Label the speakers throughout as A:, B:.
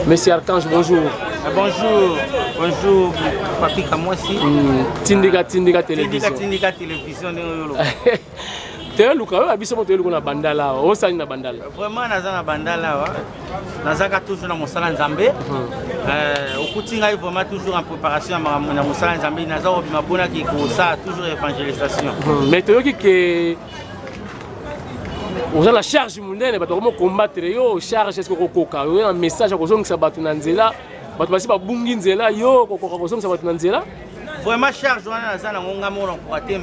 A: Monsieur Archange, bonjour.
B: Bonjour, bonjour, Papi Kamwasi.
A: Tindika télévision.
B: Tindika télévision.
A: Tu Luka, abiso moto na bandala, osani na bandala.
B: Vraiment naza na bandala wa. Nazaka toujours na mosala nzambe. Okutinga vraiment toujours en préparation na mosala nzambe, naza obima bona ki ko ça toujours évangélisation.
A: Mais tu yoki que vous avez la charge mondaine, bato comment combattre yo charge est-ce que kokoka, yo un message à kozongisa bato na nzela, bato basi ba bungi nzela yo kokoka kozongisa bato na nzela.
B: Vraiment charge wana naza na ngonga mona ko te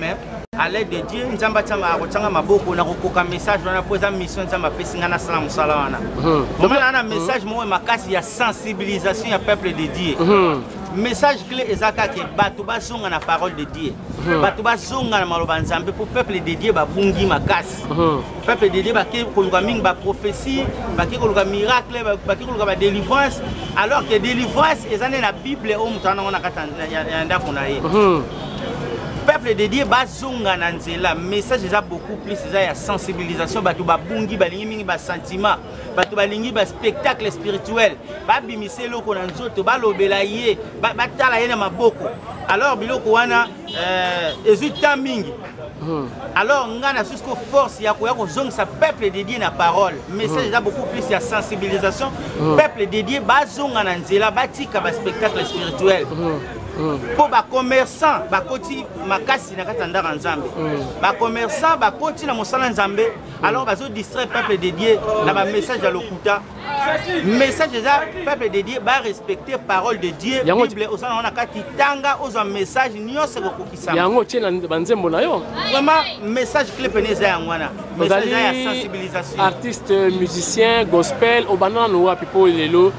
B: à l'aide de Dieu, nous avons un message, nous avons une mission, nous avons un message, il y a sensibilisation du peuple de Dieu. Le message clé est que Batouba Zonga la parole de Dieu. Batouba Zonga la malobanzambe pour le peuple de Dieu, Bungi Makas. Le peuple de Dieu, il y a une prophétie, il y a un miracle, il y a une délivrance. Alors que délivrance, il y a la Bible, il y a peuple de Dieu bazonga na nzela message eza beaucoup plus eza ya sensibilisation batu babungi balingi mingi ba sentiment batu balingi ba spectacle spirituel ba bimise loko na nzoto ba lobela ye batala ye na maboko alors biloko wana ezuta mingi alors ngana jusqu'au force ya ko zongisa peuple de Dieu na parole message eza beaucoup plus ya sensibilisation peuple de Dieu bazonga na nzela batika ba spectacle spirituel. Pour les commerçants, bakoti makasi na katanda nzambe. Ba commerçants bakoti na mosala nzambe. Alors bazo distraire peuple de Dieu na ba message ya lokuta. Message des peuple de Dieu ba respecter parole de Dieu. Bible osana na kati tanga ozo message nyose kokisa.
A: Yango tena banzembo na yo.
B: Vraiment message clé peneza ya ngwana. Message ya sensibilisation.
A: Artiste, musicien, gospel, obana no wa pipo lelo.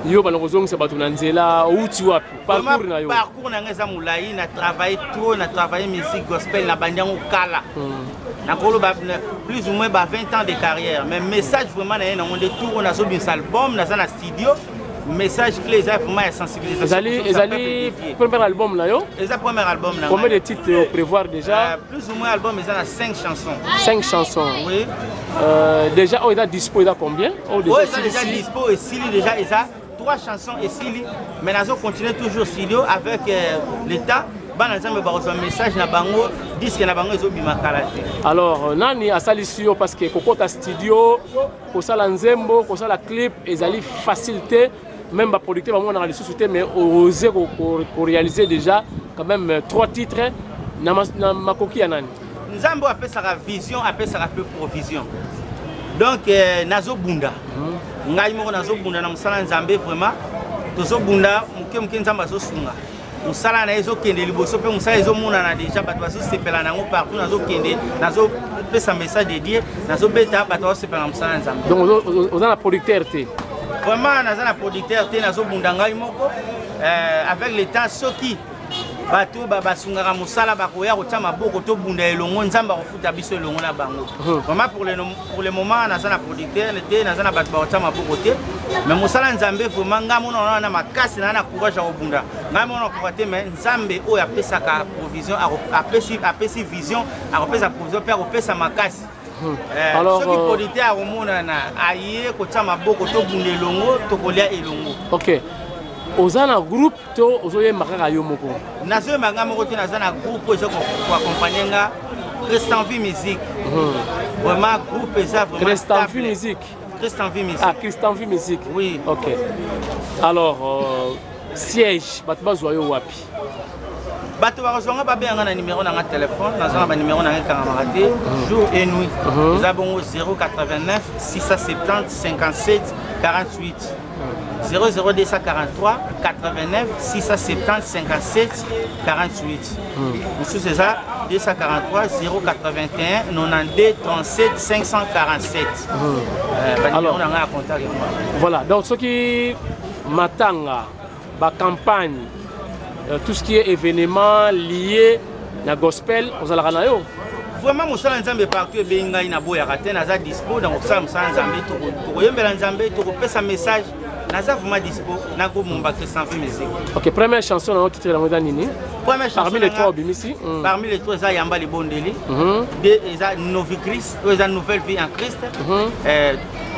A: Yo balongozong sa bato na nzela outi wapi parcours na yo
B: parcours na ngeza mulai na travailler trop na travailler musique gospel na bandiango kala na kolo ba plus ou moins 20 ans de carrière mais message vraiment na on de tour on a so bien album na na studio message clé ça vraiment la sensibilisation
A: ezali premier album na yo
B: c'est premier album na
A: combien de titres prévoir déjà
B: plus ou moins album ils ont 5 chansons
A: 5 chansons oui déjà on est dispo il a combien
B: déjà dispo et si déjà il a 3 chansons et Sili, mais nous continuons toujours studio avec l'État. Un message na bango, disque na bango ezo bima kalate.
A: Alors nani asali studio parce que kokota studio, kosala nzembo, kosala clip ezali facilité même ba producteur bango na lisusu mais oser ko réaliser déjà quand même 3 titres na makoki ya nani.
B: Nzambo apesaka vision, apesaka peu provision. Donc nazo bunda. Ngai moko nazo bunda na musala nzambe vraiment tozo bunda muke nzamba zo sunga musala na ezo kende liboso pe musala ezo mona na déjà bato bazo sepela nango partout nazo kende nazo pesa message de Dieu nazo beta bato bazo sepela musala nzambe.
A: Donc on a la producteur té
B: vraiment naza na producteur té nazo bunda ngai moko avec le temps soki bato basungaka musala bakoya kotia maboko to bunda elongo nzamba kofuta biso elongo na bango. Vraiment pour le moment naza na producteur té naza na bato bakotia maboko té mais musala nzambe vraiment ngamona na makasi na courage ya kobunda ngamona ko te mais nzambe oyo apesaka provision apesi vision akopesa provision pe akopesa makasi. Alors ce qui producteur akomona na aye kotia maboko to bunda elongo to kolia elongo.
A: OK. Ozana groupe to ozoye makaka yo moko.
B: Nazo manga moko te nazana groupe ozo ko accompagner nga Christian Vie Musique. Vraiment groupe ça vraiment
A: Christian Vie Musique.
B: Christian Vie Musique.
A: Ah Christian Vie Musique.
B: Oui.
A: OK. Alors siège batba zoyo wapi.
B: Bato bazonga ba benga na numéro na téléphone, nazana ba numéro na ngaka jour et nuit. Nous avons 089 670 57 48. 00243 89 670 57 48. Monsieur César 243 081 92 37 547. Alors,
A: voilà, donc ce qui matanga, la campagne, tout ce qui est événement lié à la gospel, vous allez regarder.
B: Vraiment, musala nzambe partout et benga ina boya kate naza dispo dans musala nzambe to yembela nzambe to pesa message naza vraiment dispo na go mumba Christian Vie Musique.
A: OK, première chanson dans titre la moda nini?
B: Première chanson
A: parmi les 3 obimisi.
B: Parmi les 3 ça Yamba Libondeli. Deux ça Novi Christ, eza nouvelle vie en Christ.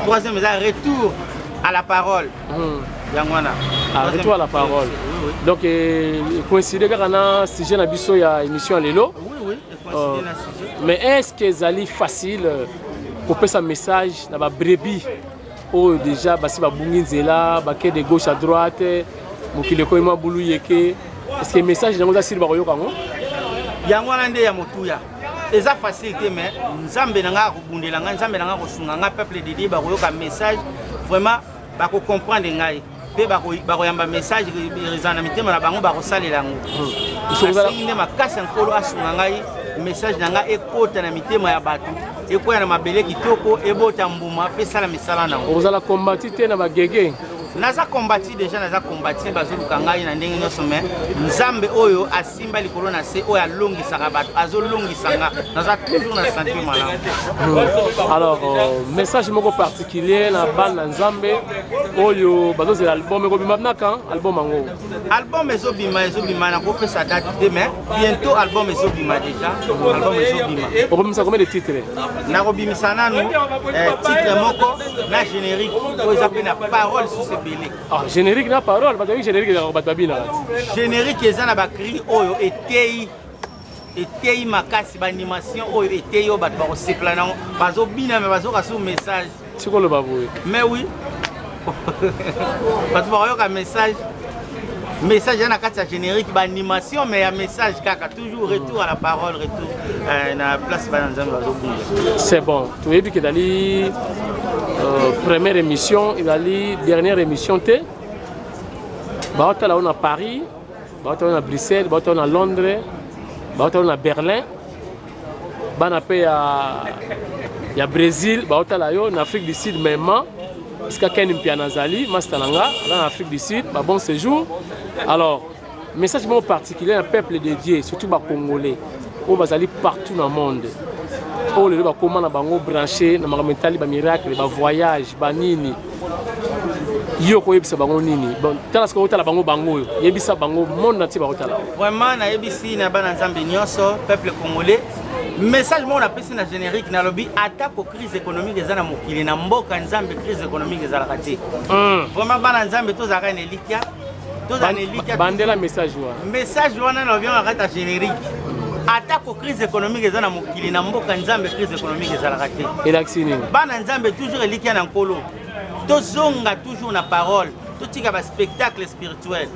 B: Troisième ça retour À la parole. Yangwana.
A: Retour à la parole. Donc, coïncider avec un sujet dans la émission Lelo.
B: Oui,
A: mais est-ce que c'est facile pour passer un message dans la brebis ou déjà si ba bunginzela ba de gauche à droite mukileko ima bulu yeke est-ce que message dans ça ba koyoka ngo
B: Yangwana nde ya motuya eza facilité mais nzambe nanga kubundela nga nzambe nanga kosunga nga peuple de Dieu ba koyoka message vraiment ba ko comprendre ngai pe ba koyamba message rezana mitema na bango ba kosalela ngo nde makasi nkolo asunga ngai message nanga ekota na mitema ya batu ekoya na mabele kitoko ebota mbuma pe sala misala na ngo
A: ozala combattre te na bagege
B: naza combattre déjà naza combattre bazoluka ngai na ndenge nyonso mais nzambe oyo asimba likolo na se oyo alongisaka bato azolongisanga naza toujours na santé malamu.
A: Alors message moko particulier na bana nzambe oyo bazozela album ekobima naka album yango
B: album ezobima na kopesa date te mais bientôt album ezobima déjà album ezobima
A: obimisa combien de titres
B: na kobimisa nanu titre moko na générique oyo eza pe na parole sur ce belé.
A: Ah générique na parole parce que générique na batabina
B: générique eza na bakri oyo etei makasi ba animation oyo etei yo bato bakosepela nango bazobina mais bazoka sur message
A: sikolo baboye
B: mais oui bato bakoyoka message na kati ya générique ba animation mais ya message kaka toujours retour à la parole retour na place ba nzambe bazobunga.
A: C'est bon tu as vu que dali première émission et dali dernière émission te baota là on a Paris baota on a Bruxelles baota on a Londres baota on a Berlin bana pe ya Brésil baota là yo en Afrique du Sud même parce que Ken Mpianazali Mastananga en Afrique du Sud ba bon séjour. Alors message particulier un peuple de Dieu surtout ba congolais au bazali partout dans le monde. Oh le ba comment na bango branché na mamentali ba miracle ba voyage ba nini yo ko yebisa bango nini bon tala sko tala bango yo yebisa bango monde entier ba tala
B: vraiment na yebisi na bana nzambe nyonso peuple congolais message mo na pesi na générique na lobby attaque aux crise économique ezana mokili na mboka nzambe crise économique ezala kati vraiment bana nzambe tozaka na elikia
A: bandela message
B: wana na lobby na kata générique attaque aux crise économique ezana mokili na mboka nzambe crise économique ezala kati
A: elaxini
B: bana nzambe toujours elikia na nkolo tozonga toujours na parole totika ba spectacle spirituel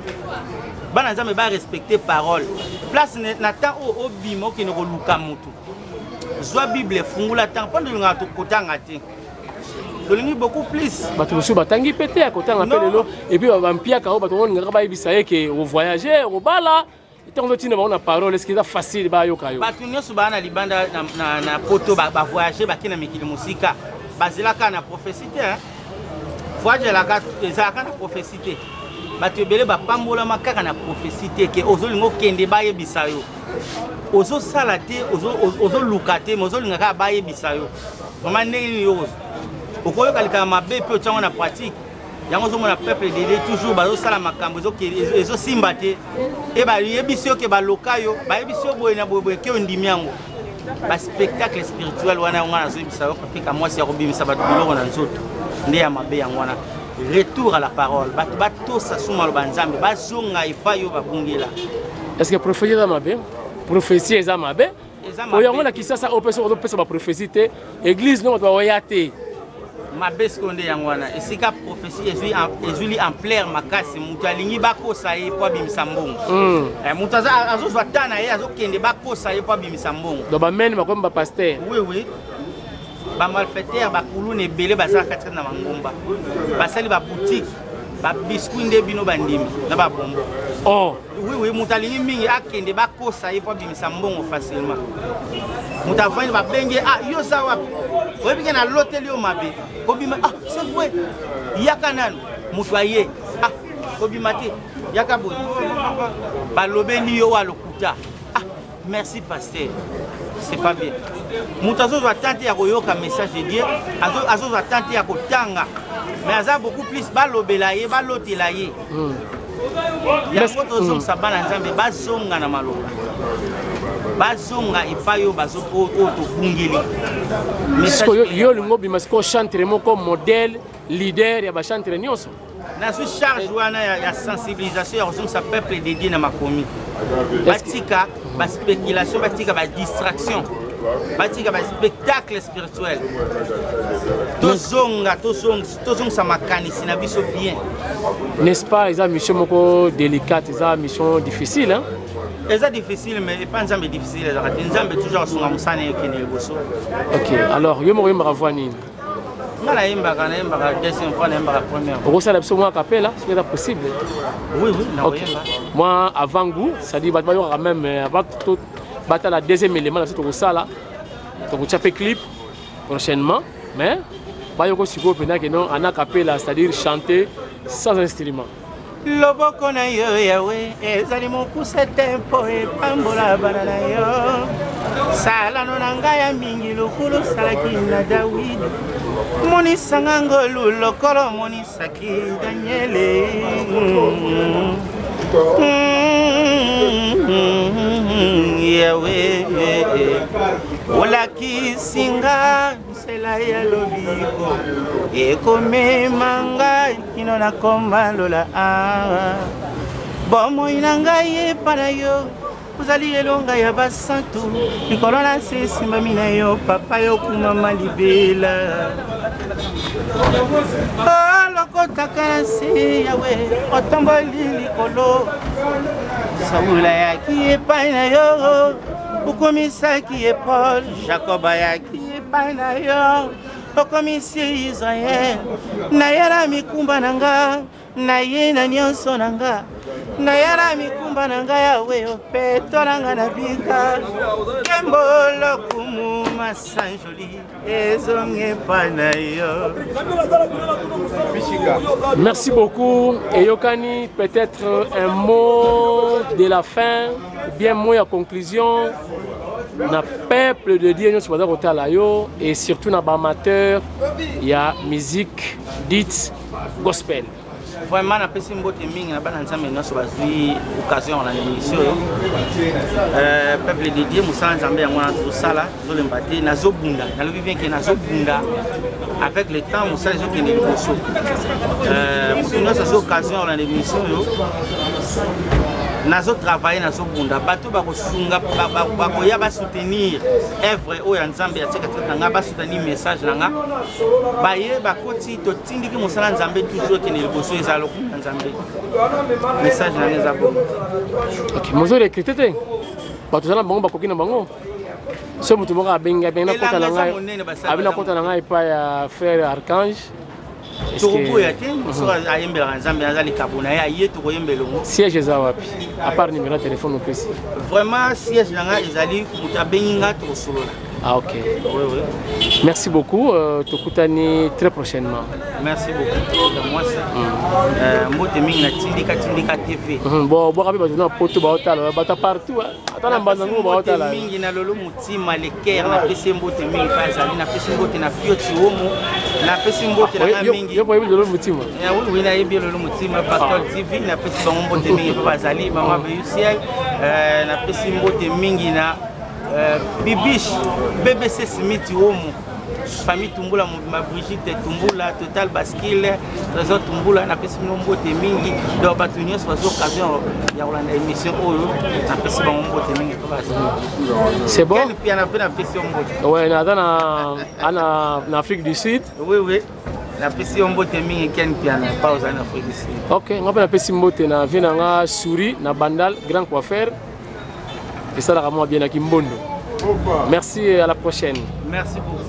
B: bana nzambe ba respecter parole place na temps au bimo ki ne koluka mutu zwa bible fungula temps pendant nga to kotanga te tolingi beaucoup plus
A: bato musu batangi pété à kotanga pelelo et puis ba mpia ka bato ngaka ba ibisa yeke au voyager au bala tant que tu n'as pas parole est-ce que c'est facile ba yo kayo
B: bato nyoso bana libanda na poto ba voyager ba kina mikili musika bazilaka na prophétie hein voyager la carte ezaka na prophétie bato ebele bapambola makaka na prophétie ke ozolingo kende bayebisa yo ozosala te ozoluka te ozolingaka bayebisa yo vraiment ndenge yo okoyoka likama mabe pe otiango na pratique yango ozomona peuple de Dieu toujours bazosala makambo ezosimba te e bayebisi yo ke baloka yo bayebisi yo boye na boye ke ondimi yango baspectacle spirituel wana yango nazoyebisa yo kafika mwasi ya kobimisa bato biloko na nzoto nde ya mabe yango wana. Retour à la parole. Bato sasuma lo banzambe bazonga epai yo babungela.
A: Est-ce que prophétie za mabe? Prophétie eza mabe? Oyango na kisasa opesa ba prophétie te église no ba oyate.
B: Mabe skonde yango wana. Esika prophétie ezuli en plein makasi mutu alingi bakosa ye po bimisa mbongo. Mutu azozwa tana ye azokende bakosa ye po bimisa mbongo.
A: Do ba mene makomba pasteur.
B: Oui. Ba malfaiteur ba kulune belé bazala katika na mangomba basali ba boutique ba biscuit nde bino bandimi na ba bombo
A: oh
B: oui mutalingi mingi akende ba kosa ye po bimisa mbongo facilement mutavani ba benge yo za wapi webike na l'hôtel yo mabe kobima c'est vrai yaka nanu mutwaye kobima te yaka bo ba lobeni yo wa lokuta merci pasteur. C'est pas bien. Moutazo doit tenter à koyoka message de Dieu. Azo doit tenter à kotanga. Mais aza beaucoup plus balobelaye, balotelaye. Yango tozong sabana nzambe bazonga na maloba. bazonga epayo bazo oyo tobungeli
A: yo lingo bimasiko chantre moko modèle leader ya ba chantre nyonso
B: na su charge wana ya sensibilisation ya kozongisa peuple dédié na makomi batika ba spéculation batika ba distraction batika ba spectacle spirituel tozongisa makanisi na biso bien,
A: n'est-ce pas? Eza mission moko délicate, eza mission difficile, hein?
B: C'est difficile, mais pas un difficile. Nzambe toujours son amusane et kene boso.
A: Ok, alors yo moko mara nini?
B: Ngala imba kana imba deuxième fois na imba première.
A: Oko sala biso moi capella, c'est pas possible.
B: Oui, na
A: okay. Moi avant goût, ça dit ba yo quand même avant tout battre la deuxième élément là tout ko sala. Donc chaper clip prochainement, mais ba yo ko siko pena que non ana capella, c'est-à-dire chanter sans instrument.
B: Loboko na yo yawe ezali mokuse tempo epambola bana na yo sala no nanga ya mingi lokolo salaki na Dawidi monisanga ngolu lokolo monisaki Daniele yawe olaki singa sela ya lobiko ekomema ngai kino nakoma lola bomoi na ngai epa na yo ozali elonga ya basantu likolo na se esimbami na yo papa yokumama libela lokotaka na se yawe otomboli likolo Saula yaki epai na yo okomisaki Paul Jacob yaki epai na yo okomisi Israel na yara mikumba nanga na ye na nyonso nanga na yara mikumba nanga yawe opeto nanga na bika kembolo kumu masanjoli ezonge epai na yo.
A: Merci beaucoup. Et Yokani, peut-être un mot de la fin, bien mot à conclusion. Na peuple de Dieu nous sommes et surtout na amateur il y a musique dite gospel.
B: Vraiment na pesi mbote mingi na bana nzambe nyonso bazwi occasion na émission peuple de Dieu musala nzambe yango na tosala zolemba te nazobunda nalobi bien que nazobunda avec le temps musala ezokende liboso mutu nyonso azwi occasion na émission yo nazo travailler nazo bunda bato bakosunga bakoya ba soutenir œuvre oyo nzambe atika tanga ba soutenir message nanga baye bakoti to tindiki musala nzambe toujours ke ne liboso ezalo nzambe message nanga eza bon.
A: OK mozo recruter te bato zala bango bakoki na bango so mutu moko abenga benga kota na ngai abina kota na ngai pa ya frère Archange. Siège est wapi? À part numéro de téléphone au précis.
B: Vraiment, siège nanga ezali mutabenga to solo.
A: Ah ok.
B: Oui oui.
A: Merci beaucoup. Tokutani très prochainement.
B: Merci beaucoup. Moi c'est mbote mingi na tindika TV.
A: Bon bon rabi na poto ba hôtel ba partout. Atana mbanango ba hôtel.
B: Mingi na lolo mutima le cœur na pesi mbote mingi pa ezali na pesi mbote na fioti homo na pesi mbote na mingi.
A: Yo boyebi lolo mutima.
B: Oui na yebi lolo mutima Pasteur TV na pesi bango mbote mingi pa bazali mama Beyusiel na pesi mbote mingi na Bibiche BBC Smith homo famille Tumbula ma Brigitte Tumbula Total Basquille Trésor Tumbula na pesi mbote mingi do batunyo so occasion ya kolanda émission oyo na pesi bango mbote mingi pa bazali.
A: C'est bon?
B: Quel piano na pesi mbote?
A: Ouais na Afrique du Sud.
B: Oui oui. Na pesi mbote mingi ken piano pa aux en Afrique du Sud.
A: OK, on va na pesi mbote na vinanga Souris na Bandal grand coiffeur. Et ça la bien à Kimbondo. Merci, à la prochaine.
B: Merci beaucoup.